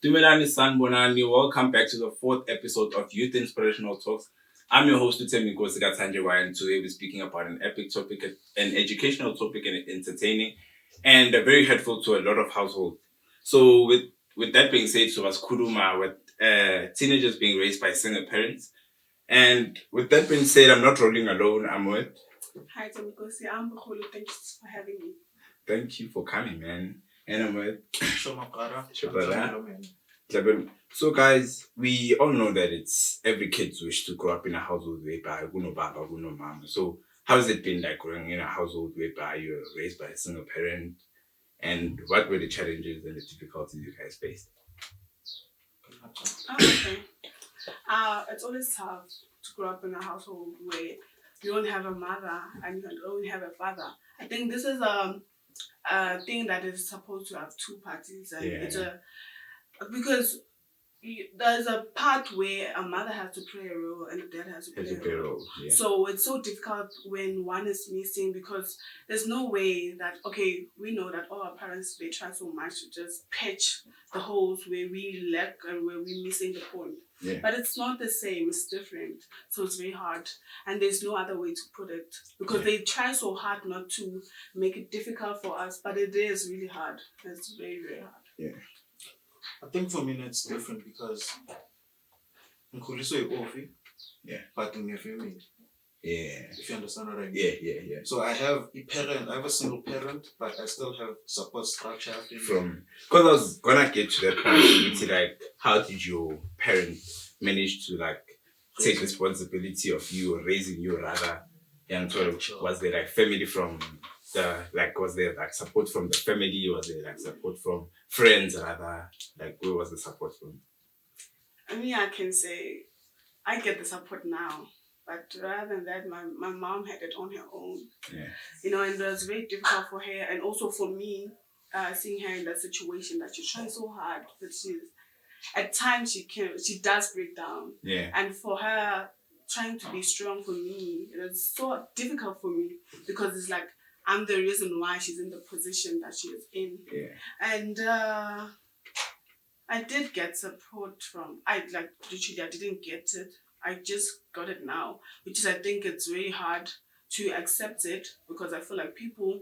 Dumelani Sanbonani, welcome back to the fourth episode of Youth Inspirational Talks. I'm your host, Utemi Gosikatanje, and today we're speaking about an epic topic, an educational topic, and entertaining, and very helpful to a lot of households. So, with that being said, so was Kuruma with teenagers being raised by single parents. And with that being said, I'm not rolling alone. I'm with. Hi, Tomikosi. I'm Bukulu. Thank you for having me. Thank you for coming, man. And I'm with. Shomapara. So guys, we all know that it's every kid's wish to grow up in a household whereby guno baba, guno mama. So how has it been like growing in a household whereby you were raised by a single parent? And what were the challenges and the difficulties you guys faced? Okay. It's always tough to grow up in a household where you don't have a mother and you don't have a father. I think this is a thing that is supposed to have two parties, and it's because there's a part where a mother has to play a role and a dad has to play a role. Yeah. So it's so difficult when one is missing, because there's no way that, okay, we know that all our parents, they try so much to just patch the holes where we lack and where we're missing the point. Yeah. But it's not the same, it's different. So it's very hard. And there's no other way to put it, because they try so hard not to make it difficult for us, but it is really hard. It's very, very hard. Yeah. I think for me it's different because Nkuliso Ofi, but in your family. Yeah. If you understand what I mean. Yeah. So I have a single parent, but I still have support structure from, because I was gonna get to that point, like how did your parents manage to like take responsibility of you, raising you rather, and sort of was there like family from was there like support from the family, was there like support from friends rather, like where was the support from? I mean, I can say I get the support now, but rather than that, my mom had it on her own. Yeah. You know, and it was very difficult for her, and also for me, seeing her in that situation that she's trying so hard, but at times she does break down. Yeah. And for her trying to be strong for me, it's so difficult for me, because it's like I'm the reason why she's in the position that she is in. Yeah. And I did get support from, literally I didn't get it. I just got it now, which is, I think it's very hard to accept it, because I feel like people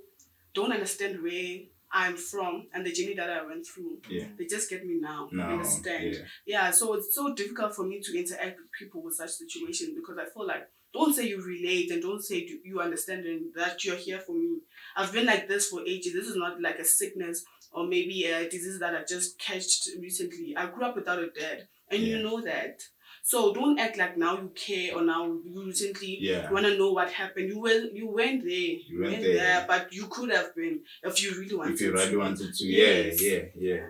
don't understand where I'm from and the journey that I went through. Yeah. They just get me now. Understand? Yeah. So it's so difficult for me to interact with people with such situations, because I feel like, don't say you relate and don't say you understand and that you're here for me. I've been like this for ages. This is not like a sickness or maybe a disease that I just catched recently. I grew up without a dad, and you know that. So don't act like now you care, or now you recently want to know what happened. You went there. You went there, but you could have been if you really wanted to. If you really wanted to. Yes. Yeah.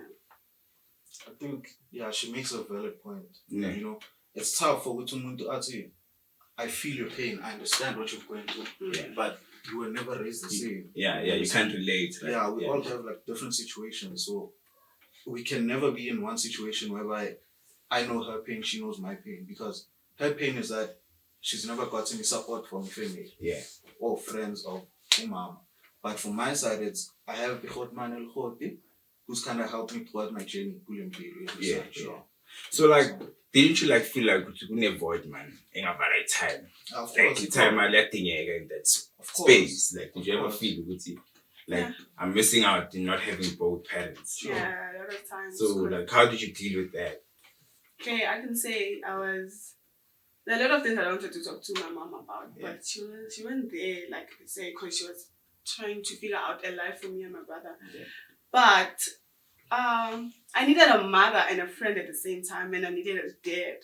I think, she makes a valid point. Yeah. You know, it's tough for Utumuntu Ati. I feel your pain. I understand what you're going through. But you were never raised the same. Yeah, you can't relate. We all have like different situations. So we can never be in one situation whereby I know her pain, she knows my pain. Because her pain is that she's never got any support from family. Yeah. Or friends or mom. But from my side, it's I have Bikhotman El Khoti, who's kind of helped me throughout my journey. Yeah. So like, didn't you like feel like you couldn't avoid man in a very time? Of like course. The time I left in that space. Like, did you ever feel like I'm missing out in not having both parents? Yeah, a lot of times. So like, how did you deal with that? Okay, I can say there are a lot of things I wanted to talk to my mom about, but she went there, like I say, because she was trying to figure out a life for me and my brother. Yeah. But I needed a mother and a friend at the same time, and I needed a dad.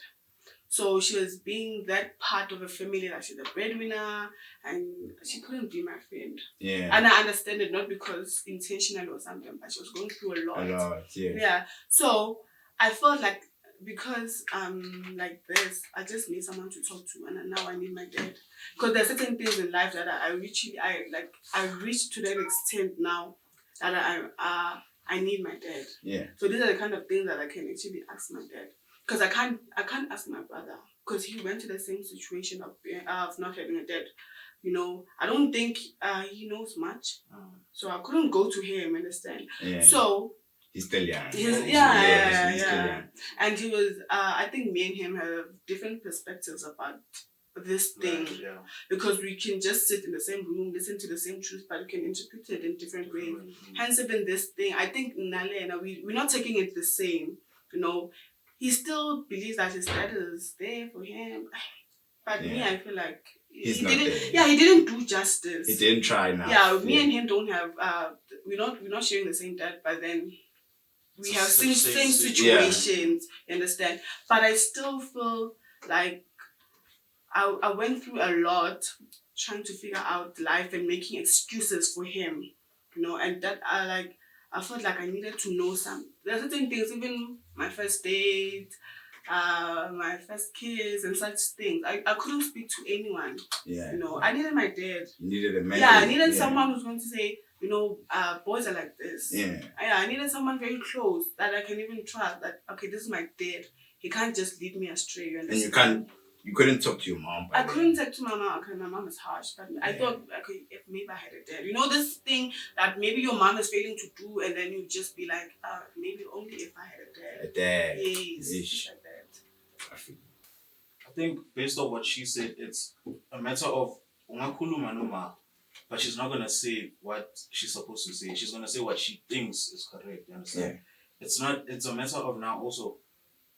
So she was being that part of a family, like she's a breadwinner, and she couldn't be my friend. Yeah. And I understand it, not because intentional or something, but she was going through a lot. Yeah. So I felt like, because like this, I just need someone to talk to, and now I need my dad. Because there are certain things in life that I reached to that extent now that I need my dad. Yeah. So these are the kind of things that I can actually ask my dad. Because I can't ask my brother, because he went to the same situation of not having a dad. You know, I don't think he knows much. So I couldn't go to him, understand? Yeah. So He's still young. He's still young. And he was, I think me and him have different perspectives about this thing. Right, yeah. Because we can just sit in the same room, listen to the same truth, but we can interpret it in different ways. Hence, even this thing, I think Nale and we're not taking it the same. You know, he still believes that his dad is there for him. But me, I feel like he didn't do justice. He didn't try enough. Yeah, me and him don't have, we're not sharing the same dad, but then we have same situations, you understand? But I still feel like I went through a lot trying to figure out life and making excuses for him, you know, and that I felt like I needed to know there are certain things, even my first date, my first kiss and such things. I couldn't speak to anyone. Yeah. You know, I needed my dad. You needed a man. Yeah, I needed someone who's going to say, you know, boys are like this. Yeah. I needed someone very close that I can even trust that, okay, this is my dad. He can't just lead me astray. You understand? And you couldn't talk to your mom. I couldn't talk to my mom. Okay, my mom is harsh, but I thought, okay, if maybe I had a dad. You know, this thing that maybe your mom is failing to do, and then you just be like, maybe only if I had a dad. A dad. Yes, like that. I think based on what she said, it's a matter of but she's not gonna say what she's supposed to say. She's gonna say what she thinks is correct. You understand? Yeah. It's a matter of now also.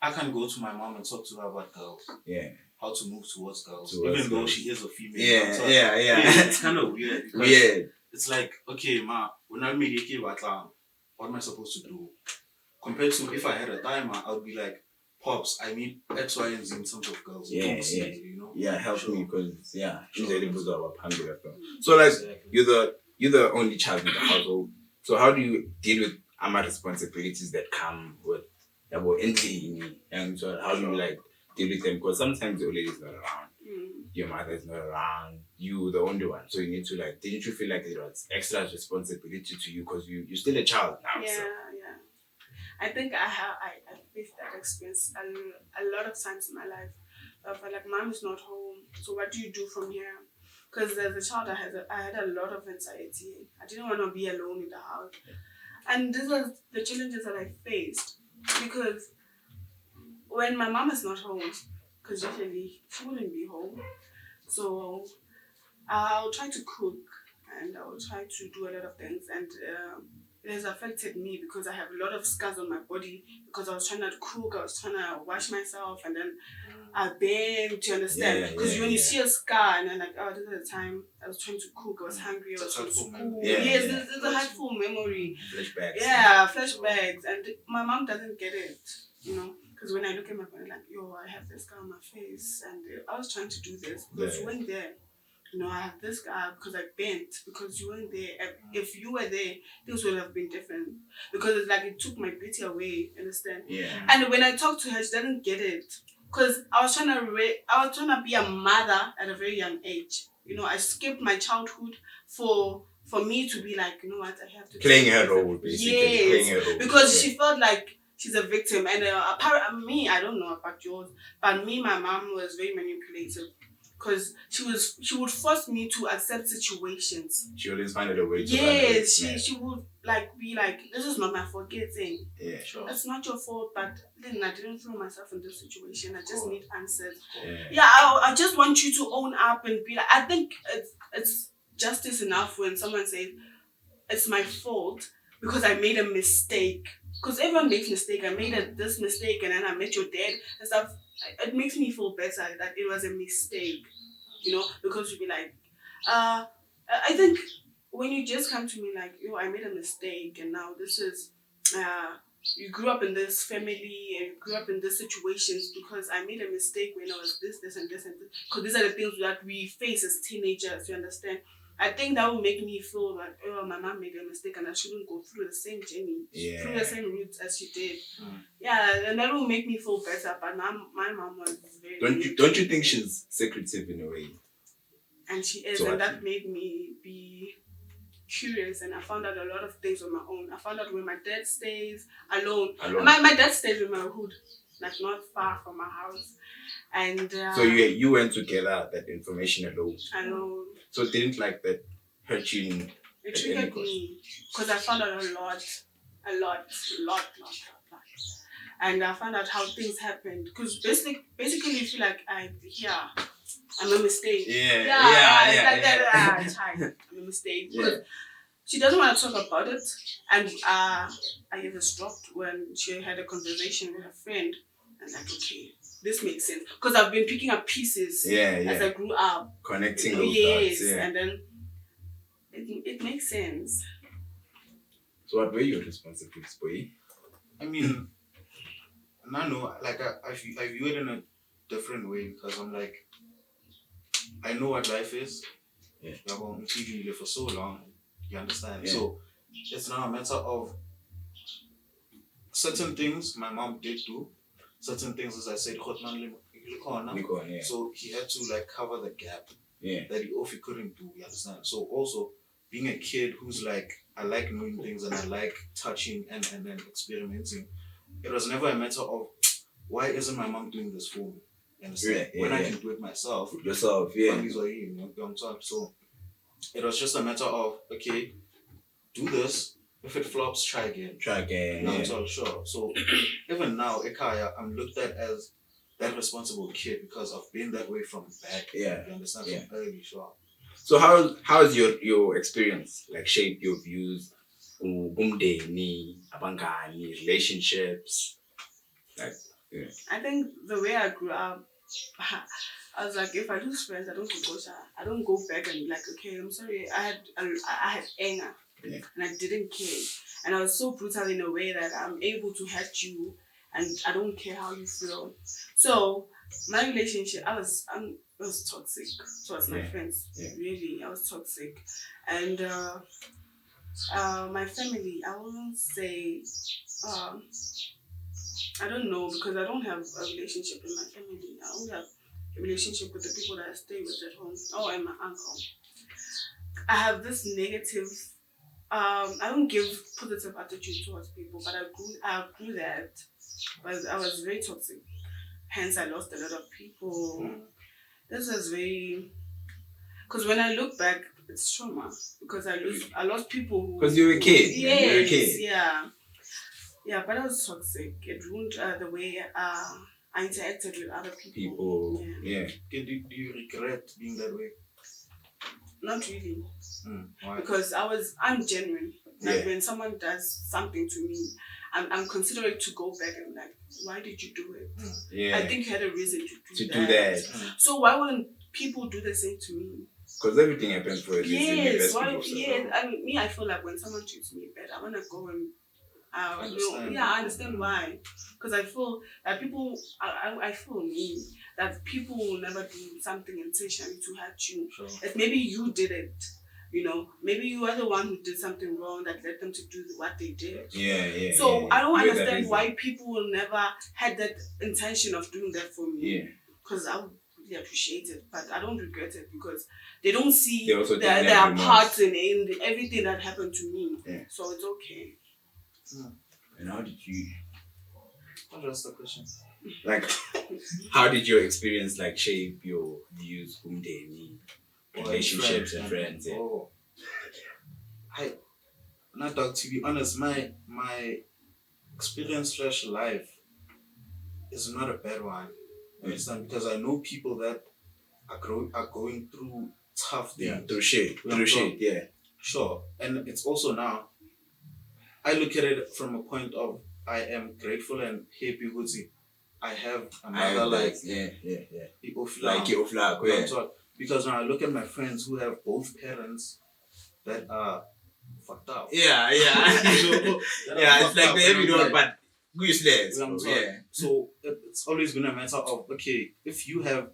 I can go to my mom and talk to her about girls. Yeah. How to move towards girls, even though she is a female. Yeah. It's kind of weird. Because it's like, okay, ma, when I meet you, what am I supposed to do? Compared to if I had a timer, I would be like, Pops, I need X, Y, and Z in terms of girls. You know? Yeah, help me because she's really good about hungry as well. So like you're the only child in the household. So how do you deal with responsibilities that come with that were entry, and so how do you like deal with them? Because sometimes the old lady's not around, your mother's not around, you the only one. So you need to like, didn't you feel like it was extra responsibility to you because you're still a child now? Yeah. I think I faced that experience a lot of times in my life. I felt like mom is not home, so what do you do from here? Because as a child, I had a lot of anxiety. I didn't want to be alone in the house, and these are the challenges that I faced. Because when my mom is not home, because usually she wouldn't be home, so I'll try to cook and I'll try to do a lot of things, and it has affected me because I have a lot of scars on my body because I was trying to cook, I was trying to wash myself, and then I bent, you understand? Because when you see a scar and then like, oh, this is the time I was trying to cook, I was hungry, I was trying to school. Yes, it's a hurtful memory. Flashbacks. Yeah, flashbacks. And my mom doesn't get it, you know? Because when I look at my body, like, yo, I have this scar on my face, and I was trying to do this because you weren't there. You know, I have this guy because I bent because you weren't there. If you were there, things would have been different. Because it's like it took my beauty away, understand? Yeah. And when I talked to her, she didn't get it. Because I was trying to be a mother at a very young age. You know, I skipped my childhood for me to be like, you know what, I have to playing her role, basically. Yes, playing her role. Because she felt like she's a victim. And apparently, me, I don't know about yours, but me, my mom was very manipulative. Because she would force me to accept situations. She always find a way to she would like be like, this is not my fault, get in. Yeah, sure. It's not your fault, but then I didn't throw myself in this situation. I just need answers. Yeah, I just want you to own up and be like, I think it's justice enough when someone says it's my fault because I made a mistake. Because everyone makes mistakes. I made this mistake and then I met your dad and stuff. It makes me feel better that it was a mistake, you know, because you'd be like, I think when you just come to me like, yo, I made a mistake and now this is, you grew up in this family and you grew up in these situations because I made a mistake when I was this and this and this. Because these are the things that we face as teenagers, you understand? I think that will make me feel like, oh, my mom made a mistake and I shouldn't go through the same journey, through the same routes as she did. Yeah, and that will make me feel better. But my mom was very... Don't you think she's secretive in a way? And she is, so and that made me be curious, and I found out a lot of things on my own. I found out where my dad stays alone. My dad stays in my hood, like not far from my house. And so you went to gather that information alone? Alone. So it didn't like that hurt you? It triggered me because I found out a lot A lot. And I found out how things happened. Because basically you feel like, I'm a mistake. Child, I'm a mistake. Because she doesn't want to talk about it. And I just dropped when she had a conversation with a friend. And like, okay, this makes sense. Because I've been picking up pieces as I grew up. Connecting those dots. Yeah. And then it makes sense. So what were your responsibilities, boy? I mean, like I view it in a different way because I'm like, I know what life is. Yeah. I've been on TV for so long. You understand? Yeah. So it's now a matter of certain things my mom did do. Certain things, as I said, Yeah. so he had to like cover the gap that he couldn't do. You understand? So also being a kid who's like, I like knowing things and I like touching and then experimenting. It was never a matter of why isn't my mom doing this for me? You understand? When I can do it myself. Yourself, yeah. So it was just a matter of, okay, do this. If it flops, try again. Not all sure. So even now, Ekaya, I'm looked at as that responsible kid because I've been that way from back. Yeah. You understand? From early, sure. So how has your experience like shaped your views, umndeni, abangani, relationships? Like, yeah. I think the way I grew up, I was like, if I lose friends, I don't go. I don't go back and be like, okay, I'm sorry. I had anger, and I didn't care, and I was so brutal in a way that I'm able to hurt you, and I don't care how you feel. So my relationship, I was toxic towards my friends. Yeah. Really, I was toxic, and my family, I won't say. I don't know because I don't have a relationship with my family. I only have a relationship with the people that I stay with at home. Oh, and my uncle. I have this negative. I don't give positive attitude towards people, but I grew that. But I was very toxic. Hence, I lost a lot of people. This was very. Because when I look back, it's trauma because I lost people. Because you were a kid. Yes, you were a kid. Yeah, but I was toxic. It ruined the way I interacted with other people. Yeah. Do you regret being that way? Not really. Why? Because I'm genuine. Like when someone does something to me, I'm considerate to go back and like, why did you do it? Yeah. I think you had a reason to do that. So why wouldn't people do the same to me? Because everything happens for a reason. Yes. I feel like when someone treats me bad, I wanna go and I understand why. Because I feel that people, I feel me, that people will never do something intentionally to hurt you. Sure. If maybe you did it, maybe you are the one who did something wrong that led them to do what they did. So I don't understand why people will never had that intention of doing that for me. Yeah. Because I would really appreciate it, but I don't regret it because they don't see their parts in everything that happened to me. Yeah. So it's okay. And how did you? What's the question? Like, how did your experience like shape your views, umndeni, relationships and friends? Yeah. Oh, to be honest, my experience / life is not a bad one. Understand? Because I know people that are going through tough things. Yeah, through shit. Yeah. Sure, and it's also now. I look at it from a point of I am grateful and happy with it. I have another like because when I look at my friends who have both parents that are fucked up. Yeah. It's like the heavy road, but useless. So it's always been a matter of, okay, if you have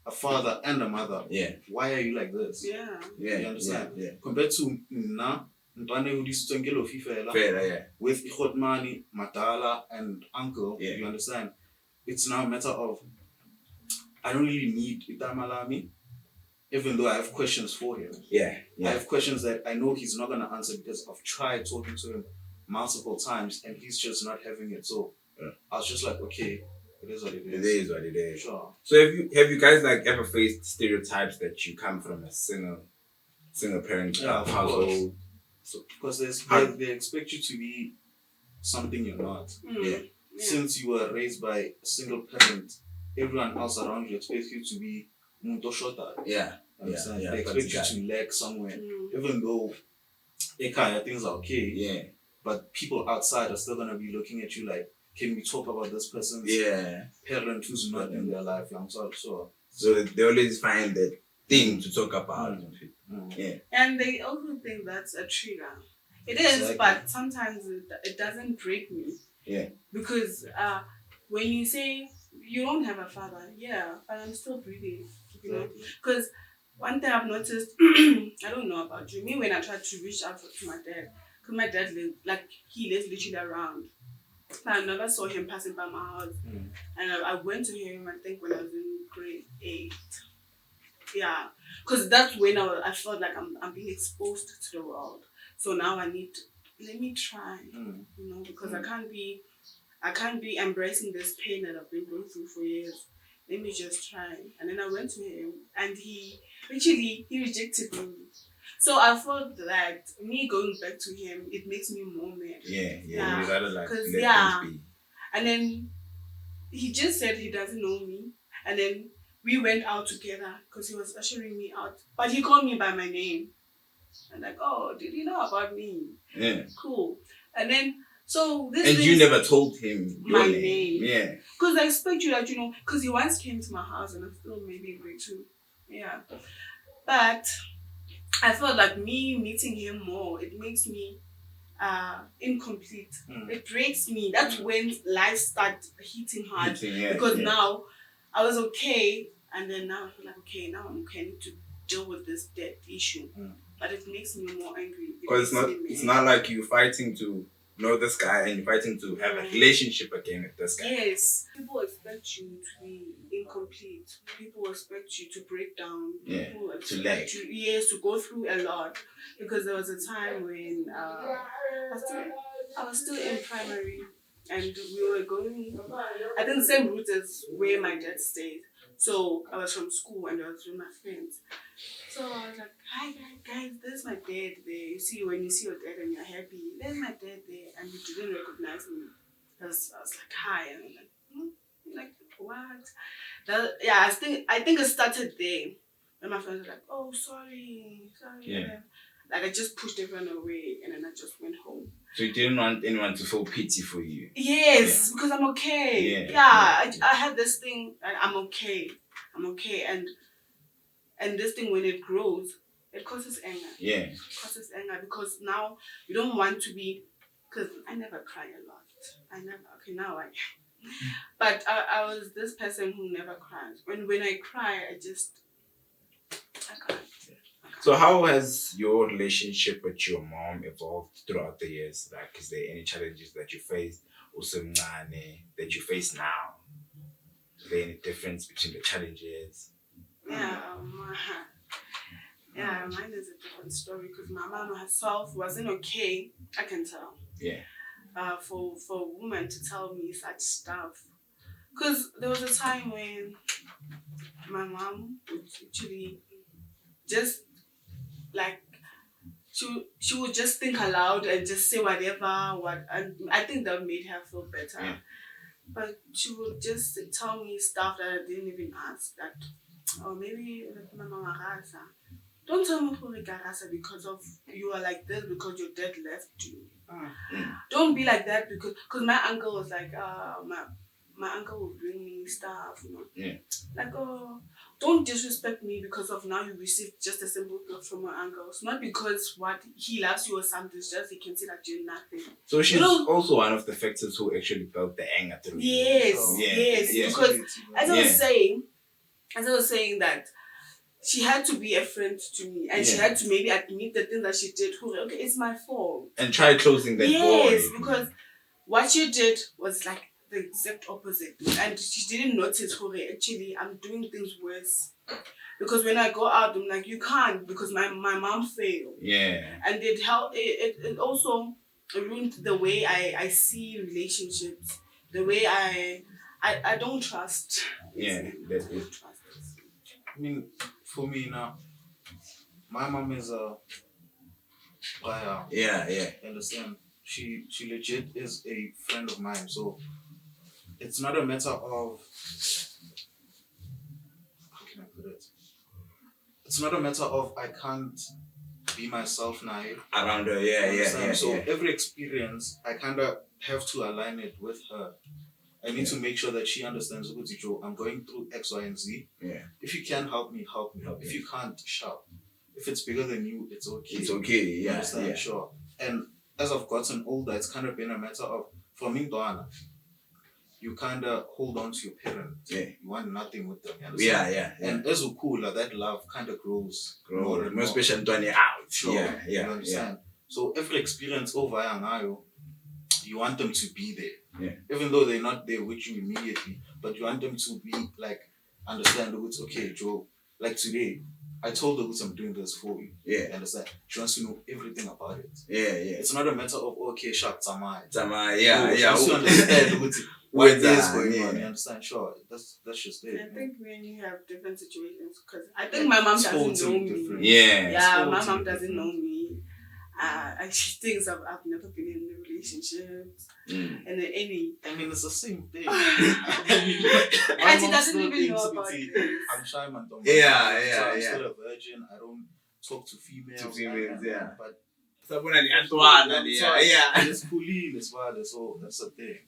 a father and a mother, why are you like this? Yeah. You understand? Yeah. Compared to with Ikhotmani, Matala, and uncle, you understand? It's now a matter of I don't really need Itamalami, even though I have questions for him. I have questions that I know he's not gonna answer because I've tried talking to him multiple times and he's just not having it. So I was just like, okay, it is what it is. It is what it is. Sure. So have you guys like ever faced stereotypes that you come from a single parent household? So because they expect you to be something you're not. Yeah. Since you were raised by a single parent, everyone else around you expects you to be mutoshota. Yeah. Understand? Yeah. They expect you to lag somewhere, even though things are okay. Yeah. But people outside are still gonna be looking at you like, can we talk about this person's parent who's not in their life? I'm sorry, so they always find that thing to talk about. Yeah. And they also think that's a trigger. It is, but sometimes it doesn't break me. Yeah. Because when you say you don't have a father, yeah, but I'm still breathing. You know, because one thing I've noticed, I don't know about you. Me, when I tried to reach out to my dad, because my dad he lives literally around. I never saw him passing by my house, and I went to him. I think when I was in grade 8. Yeah, because that's when I felt like I'm being exposed to the world. So now let me try, because I can't be embracing this pain that I've been going through for years. Let me just try. And then I went to him, and he rejected me. So I thought that me going back to him, it makes me more mad. Yeah. You rather let things be. And then he just said he doesn't know me, and then we went out together because he was ushering me out. But he called me by my name. I'm like, oh, did you know about me? Yeah. Cool. And then, so this And you never told him my name. Yeah. Because I expect you that, because he once came to my house and I'm still maybe in grade 2. Yeah. But I felt like me meeting him more, it makes me incomplete. It breaks me. That's when life starts hitting hard. Because now I was okay, and then now I feel like, okay, now I'm okay. I need to deal with this death issue. But it makes me more angry. Because it's not like you're fighting to know this guy and you're fighting to have a relationship again with this guy. Yes. People expect you to be incomplete. People expect you to break down. People expect you to go through a lot. Because there was a time when I was still in primary, and we were going, I think, the same route as where my dad stayed. So I was from school and I was with my friends. So I was like, hi guys, there's my dad there. You see, when you see your dad and you're happy, there's my dad there, and he didn't recognize me. I was like, hi, and I'm like, what? I think it started there. And my friends were like, oh, sorry. Yeah. Like I just pushed everyone away, and then I just went home. So you didn't want anyone to feel pity for you? Yes, because I'm okay. I had this thing, I'm okay, and this thing, when it grows, it causes anger. Yeah. It causes anger because now you don't want to be, because I never cry a lot. Now I but I was this person who never cries. When I cry, I can't. So how has your relationship with your mom evolved throughout the years? Like, is there any challenges that you faced, or that you face now? Is there any difference between the challenges? Yeah, mine is a different story because my mom herself wasn't okay. I can tell. Yeah. For a woman to tell me such stuff, because there was a time when my mom would actually just like she would just think aloud and just say whatever, and I think that made her feel better. Yeah. But she would just tell me stuff that I didn't even ask. That, or maybe Mama Rasa. Don't tell me who Rasa because of you are like this because your dad left you. Don't be like that because my uncle was like my uncle will bring me stuff, Yeah. Like, oh, don't disrespect me because of now you received just a simple gift from my uncle. It's not because what he loves you or something, it's just he can see that you're nothing. So she's also one of the factors who actually felt the anger through. Yes. Because as I was saying that she had to be a friend to me, and she had to maybe admit the things that she did. Okay, it's my fault. And try closing that door. Yes, because what she did was like the exact opposite, and she didn't notice. Actually, I'm doing things worse. Because when I go out, I'm like, you can't, because my mom failed. Yeah. And it also ruined the way I see relationships, the way I don't trust. Yeah, that's it. I mean, for me now, my mom is a buyer. Yeah. Understand? she legit is a friend of mine. So it's not a matter of, how can I put it? It's not a matter of I can't be myself now. Around her, yeah. So every experience, I kind of have to align it with her. I need to make sure that she understands, Joe, I'm going through X, Y, and Z. Yeah. If you can help me, help me. If you can't, shout. If it's bigger than you, it's okay. It's okay, yeah. Understand? Yeah. Sure. And as I've gotten older, it's kind of been a matter of, for me, Donna, you kind of hold on to your parents. Yeah. You want nothing with them. You understand? Yeah. And as a cooler, that love kind of grows. More and more. Especially Tony out. Sure. Yeah. You understand? So every experience over Yangayo, you want them to be there. Yeah. Even though they're not there with you immediately, but you want them to be like, understand it's okay, Joe. Like today, I told her I'm doing this for you. Yeah. You understand? She wants to know everything about it. Yeah. It's not a matter of, okay, shut Tamai. Yeah. She wants to understand what is going on. You understand? Sure. That's just it. I think when you have different situations, because I think my mom doesn't know me. Different. Yeah, my mom doesn't know me. She thinks I've never been in a relationship. And any. I mean, it's the same thing. And she doesn't even know about it. I'm shy, man. I'm still a virgin. I don't talk to females. But it's Pauline as well. So that's the thing.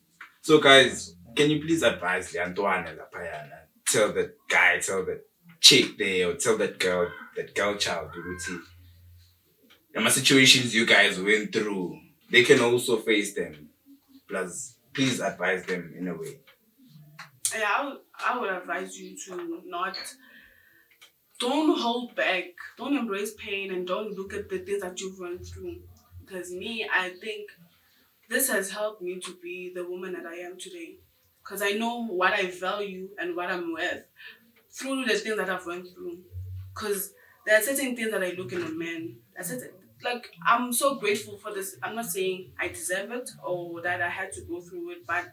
So guys, can you please advise the Antoine and Lapayana? Tell the guy, tell the chick there, or tell that girl child, the situations you guys went through, they can also face them. Plus, please advise them in a way. Yeah, I would advise you to don't hold back, don't embrace pain, and don't look at the things that you've run through. Because I think this has helped me to be the woman that I am today. Because I know what I value and what I'm worth through the things that I've went through. Because there are certain things that I look in a man. Like, I'm so grateful for this. I'm not saying I deserve it or that I had to go through it, but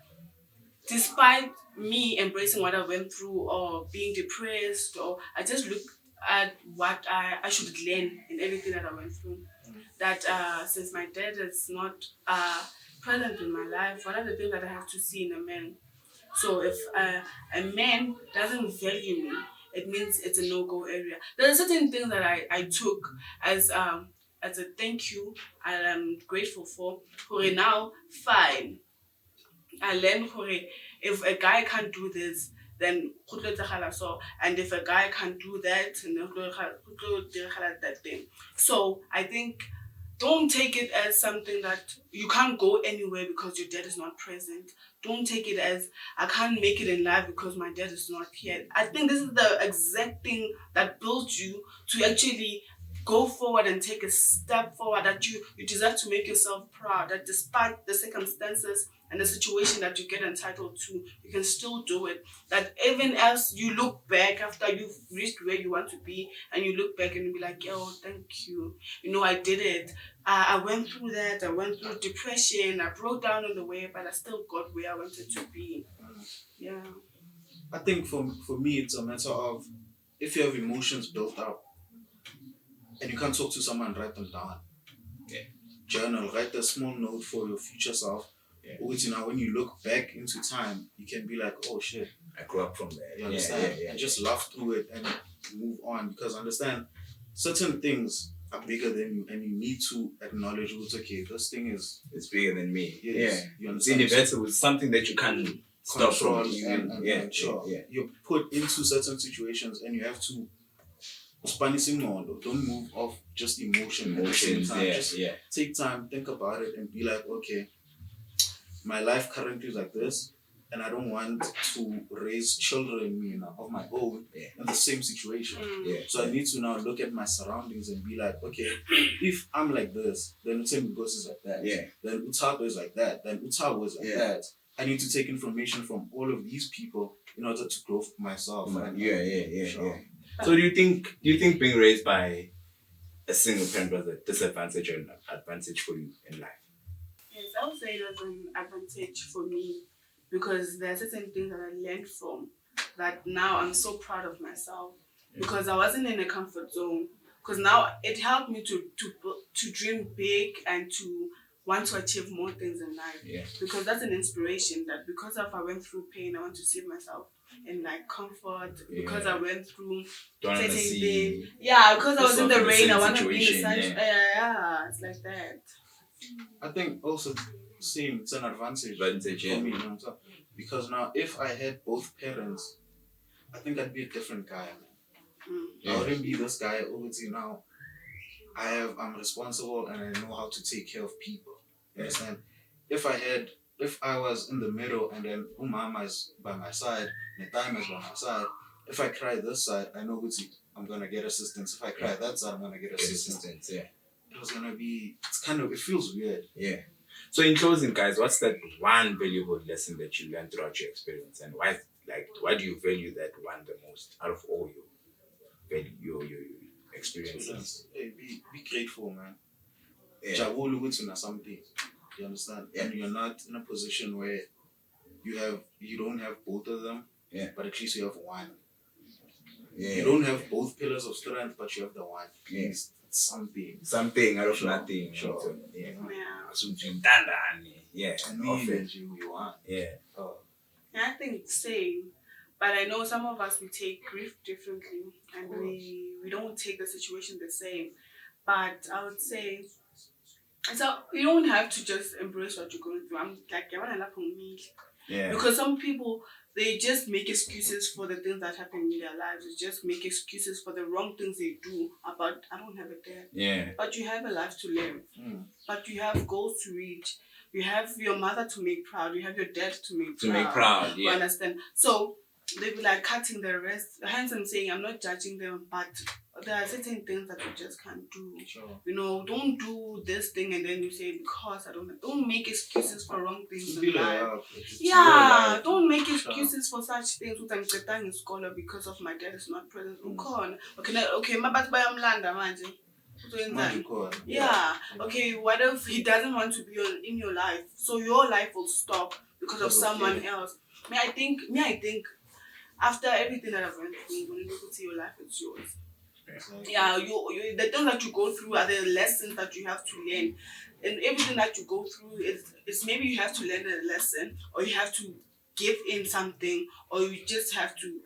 despite me embracing what I went through or being depressed, or I just look at what I should learn in everything that I went through. That since my dad is not present in my life, what are the things that I have to see in a man? So if a man doesn't value me, it means it's a no-go area. There are certain things that I took as a thank you, and I'm grateful for. Now, fine. I learned if a guy can't do this, then so, and if a guy can't do that, then that thing. So I think don't take it as something that you can't go anywhere because your dad is not present. Don't take it as I can't make it in life because my dad is not here. I think this is the exact thing that builds you to actually go forward and take a step forward, that you deserve to make yourself proud, that despite the circumstances and the situation that you get entitled to, you can still do it. That even as you look back after you've reached where you want to be, and you look back and you be like, yo, thank you. I did it. I went through that. I went through depression. I broke down on the way, but I still got where I wanted to be. Yeah. I think for me, it's a matter of if you have emotions built up, and you can't talk to someone, write them down. Yeah. Journal, write a small note for your future self. Yeah. Which, when you look back into time, you can be like, oh shit. I grew up from there. You understand? And just laugh through it and move on. Because understand, certain things are bigger than you, and you need to acknowledge it's okay, this thing it's bigger than me. Yes, yeah. You understand? It's inevitable. It's something that you can't stop from. And sure. Yeah. You're put into certain situations and you have to don't move off just emotions. Take time, think about it, and be like, okay, my life currently is like this, and I don't want to raise children of my own in the same situation. So I need to now look at my surroundings and be like, okay, if I'm like this, then Utemigos is like that. Then Utabo is like that. Then Utabo is like that. I need to take information from all of these people in order to grow myself. Sure. So do you think being raised by a single parent was a disadvantage or an advantage for you in life? Yes, I would say it was an advantage for me, because there are certain things that I learned from that now I'm so proud of myself, because I wasn't in a comfort zone. Because now it helped me to dream big and to want to achieve more things in life. Yeah. Because that's an inspiration that because of I went through pain, I want to save myself in like comfort. Because I went through certain things. Yeah, because I was in the rain, I want to be in the sunshine. Yeah, it's like that. I think also seeing it's an advantage for me, because now if I had both parents, I think I'd be a different guy, man. I wouldn't be this guy over to now. I'm responsible and I know how to take care of people. You understand? If I was in the middle and then Umama is by my side, Netime is by my side, if I cry this side, I know I'm gonna get assistance. If I cry that side, I'm gonna get assistance. Yeah. It was gonna be it feels weird. Yeah. So in closing, guys, what's that one valuable lesson that you learned throughout your experience, and why do you value that one the most out of all your experiences? Hey, be grateful, man. Jabulu with something. You understand? And you're not in a position where you don't have both of them. Yeah. But at least you have one. Yeah. You don't have both pillars of strength, but you have the one. Yeah. It's something. Something out of nothing. Sure. Yeah. Yeah. And you want. Yeah. I think same. But I know some of us, we take grief differently and we don't take the situation the same. But I would say, so you don't have to just embrace what you're going through. I'm like, yeah. Because some people, they just make excuses for the things that happen in their lives. They just make excuses for the wrong things they do about, I don't have a dad. Yeah. But you have a life to live. But you have goals to reach. You have your mother to make proud. You have your dad to make proud. Yeah. You understand? So they be like cutting the rest. Hence I'm saying I'm not judging them, but there are certain things that you just can't do. Sure. You know, don't do this thing and then you say because I don't make excuses for wrong things in life. Don't make excuses for such things. I'm in scholar because of my dad is not present. Okay, my bad by Amlanda manje. Yeah. Okay, what if he doesn't want to be in your life? So your life will stop because of someone else. I think after everything that I've went through, when you look at your life, it's yours. Yeah, you the things that you go through are the lessons that you have to learn. And everything that you go through it's maybe you have to learn a lesson, or you have to give in something, or you just have to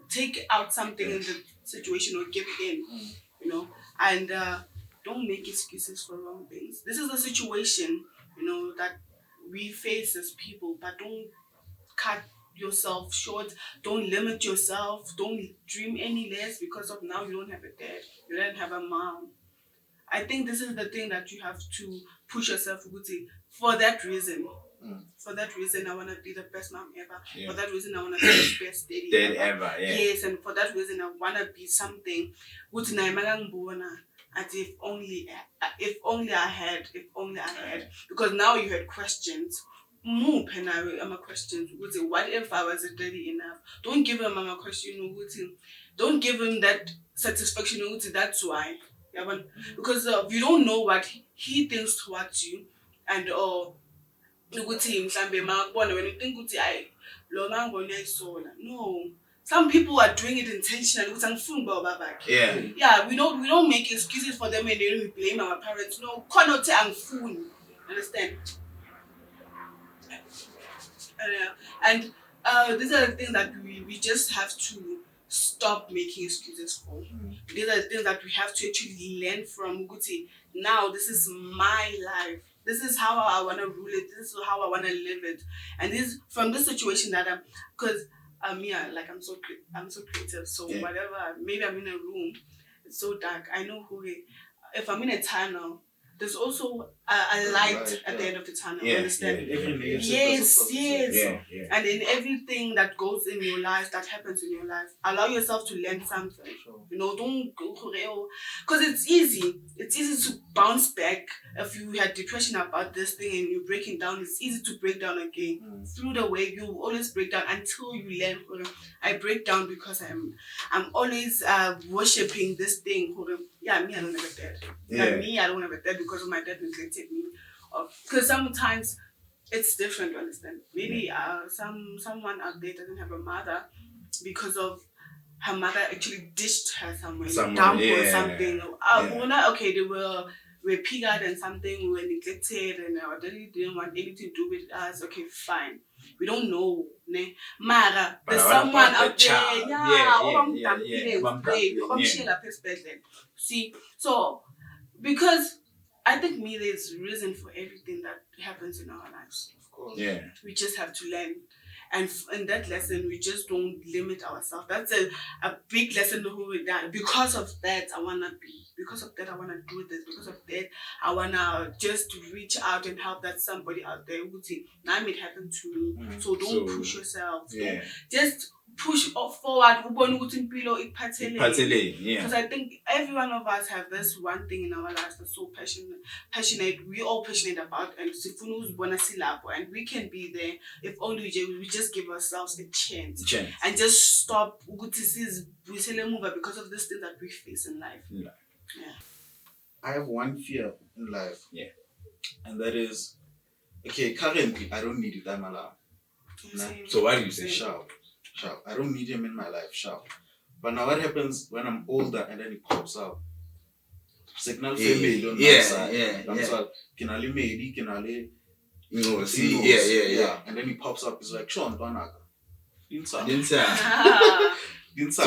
take out something in the situation or give in, you know. And don't make excuses for wrong things. This is a situation, you know, that we face as people, but don't cut yourself short. Don't limit yourself. Don't dream any less because of now you don't have a dad. You don't have a mom. I think this is the thing that you have to push yourself with for that reason. For that reason, I want to be the best mom ever. Yeah. For that reason, I want to be the best daddy ever. Yeah. Yes, and for that reason, I want to be something. As if only I had. Because now you had questions. I'm a question. What if I was a daddy enough? Don't give him a question. Don't give him that satisfaction. That's why. Because you don't know what he thinks towards you, and when you think no. Some people are doing it intentionally. Yeah, we don't make excuses for them and then we blame our parents. No, understand? And these are the things that we just have to stop making excuses for. These are the things that we have to actually learn from. Now, this is my life. This is how I want to rule it. This is how I want to live it. And this from this situation that because I'm so creative. So whatever, maybe I'm in a room, it's so dark. I know if I'm in a tunnel, there's also a light at the end of the tunnel. Understand? Yes. Yeah. And in everything that goes in your life, that happens in your life, allow yourself to learn something. You know, don't go because it's easy. It's easy to bounce back if you had depression about this thing and you're breaking down. It's easy to break down again. Through the way you always break down until you learn. I break down because I'm always worshipping this thing. Yeah, me, I don't have a dad. I don't have a dad because my dad neglected me. Because sometimes it's different, understand? Maybe someone out there doesn't have a mother because of her mother actually ditched her somewhere, dump or something. Okay, they were we're piggered and something, we were neglected and our daddy didn't want anything to do with us. Okay, fine. We don't know. Ne? Mara, there's someone out there. See, so because I think there's reason for everything that happens in our lives. Of course. Yeah. We just have to learn. And in that lesson, we just don't limit ourselves. That's a big lesson who we done. Because of that, I want to be. Because of that, I want to do this. Because of that, I want to just reach out and help that somebody out there who think, now it happened to me. So don't push yourself. Yeah. Just push forward. Because Yeah. I think every one of us have this one thing in our lives that's so passionate. We're all passionate about, and and we can be there if only we just give ourselves a chance. And just stop because of this thing that we face in life. Yeah. I have one fear in life. Yeah. And that is, okay, currently I don't need it in my life. So why do you say sharp? I don't need him in my life, sharp. But now what happens when I'm older and then he pops out? Signal family don't and then he pops up, he's like, Sean, Banaka. So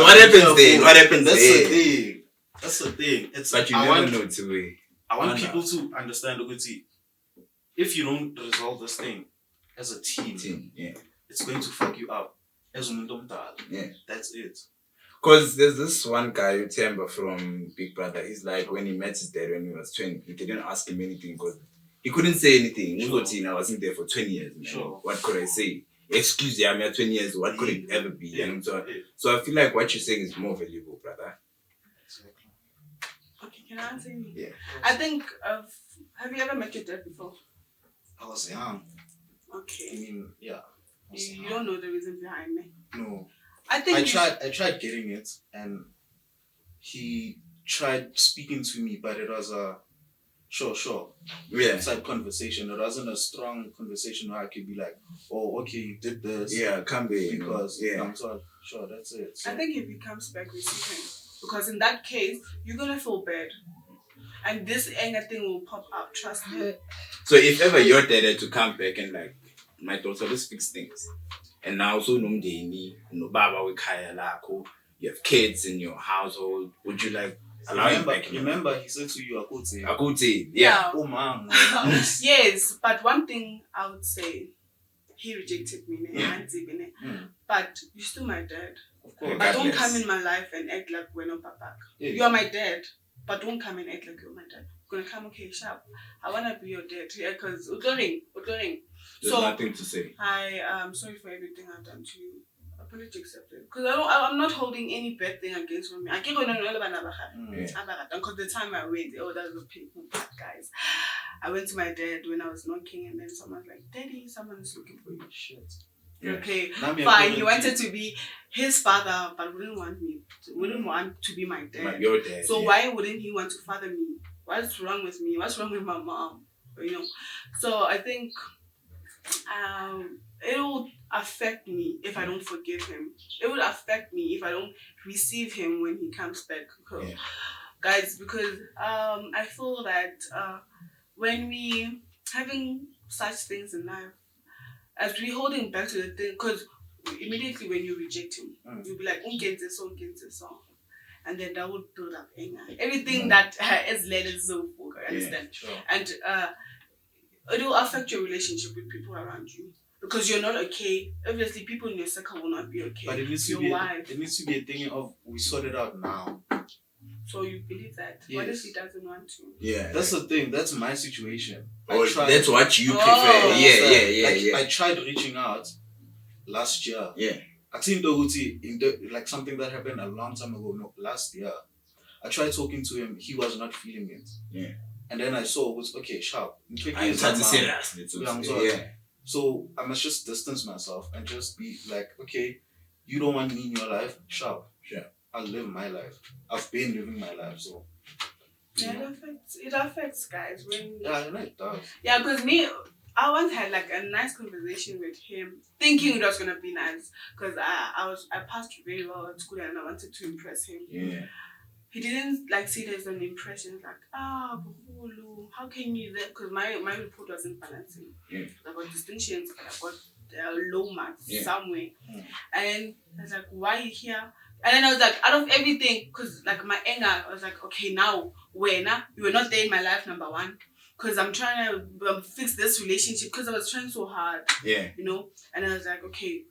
what happens then? That's the thing. It's but you never know to way. I want people to understand, if you don't resolve this thing as a team, it's going to fuck you up. Yeah. That's it. Because there's this one guy, Utemba from Big Brother. He's like, when he met his dad when he was 20, he didn't ask him anything because he couldn't say anything. Sure. I wasn't there for 20 years. Man. Sure. What could I say? Excuse me, I'm here 20 years. What could it ever be? Yeah. So I feel like what you're saying is more valuable, brother. Exactly. Okay, can I answer you? Yeah. I think have you ever met your dad before? I was young. Okay. I mean, yeah. You don't know the reason behind me. No. I tried getting it, and he tried speaking to me, but it was a sure type conversation. It wasn't a strong conversation where I could be like, oh, okay, you did this. Yeah, come back. Because I'm so sure that's it. So. I think if he comes back, we see him. Because in that case, you're gonna feel bad. And this anger thing will pop up, trust me. So if ever your dad had to come back and like, my daughter, let's fix things. And now so no baba with kaya lako, you have kids in your household, would you like allow him back? Remember he said to you, Akute, yeah. Oh mom. Yes, but one thing I would say, he rejected me, but you're still my dad. Of course. But don't come in my life and act like we're not papa. Yeah. You are my dad, but don't come and act like you're my dad. You're gonna come, okay, sharp. I wanna be your dad, yeah, because Udoring. There's nothing to say. I am sorry for everything I've done to you. Apology accepted. Because I'm not holding any bad thing against me. I can't go on because the time I went, that was a painful part, guys. I went to my dad when I was knocking, and then someone's like, Daddy, someone is looking for you. Shit. Yeah. Okay, fine. He wanted to be his father, but wouldn't want to be my dad. Your dad. So why wouldn't he want to father me? What's wrong with me? What's wrong with my mom? So I think it will affect me if I don't forgive him. It will affect me if I don't receive him when he comes back. Guys, because I feel that when we having such things in life, as we holding back to the thing, because immediately when you reject him, you'll be like, so. And then that would build up anger. Everything that is led is so full, understand? Sure. And it will affect your relationship with people around you. Because you're not okay. Obviously, people in your circle will not be okay. But it needs to be a thing of, we sort it out now. So you believe that? Yes. What if he doesn't want to? Yeah. That's the thing. That's my situation. That's what you prefer. Yeah. I tried reaching out last year. Yeah. I think like something that happened a long time ago, last year. I tried talking to him. He was not feeling it. Yeah. And then I saw it was, okay, sharp. I tried to say that. Yeah. So I must just distance myself and just be like, okay, you don't want me in your life? Sharp. Sure. I'll live my life. I've been living my life, so. Yeah, it affects guys. Yeah, it does. Yeah, because I once had like a nice conversation with him, thinking it was gonna be nice, because I passed very well at school and I wanted to impress him. Yeah. he didn't like see it as an impression. Like, Buhulu, how can you? Because my report wasn't balancing. Yeah. I got distinctions, but I got low marks somewhere. Mm. And I was like, why are you here? And then I was like, out of everything, because like my anger, I was like, okay, now, where now? You were not there in my life, number one. Because I'm trying to fix this relationship, because I was trying so hard. Yeah. You know? And I was like, okay,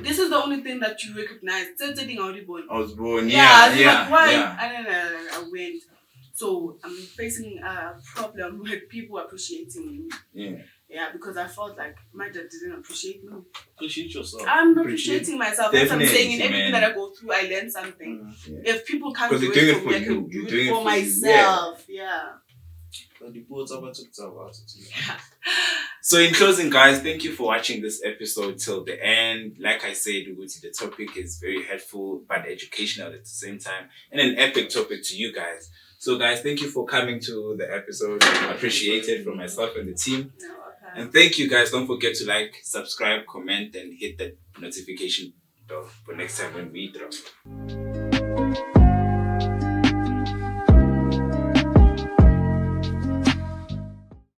this is the only thing that you recognize. I was born. Like, why? And then I went. So I'm facing a problem with people appreciating me. Yeah. Yeah, because I felt like my dad didn't appreciate me. Appreciate yourself. I'm appreciating myself. That's what I'm saying. In everything man. that I go through, I learn something. If people can't do you're it doing for me, I can do it for you. myself. Yeah. So in closing, guys, thank you for watching this episode till the end. Like I said, the topic is very helpful but educational at the same time, and an epic topic to you guys. So guys, thank you for coming to the episode. I appreciate it from myself and the team. And thank you guys. Don't forget to like, subscribe, comment, and hit that notification bell for next time when we drop.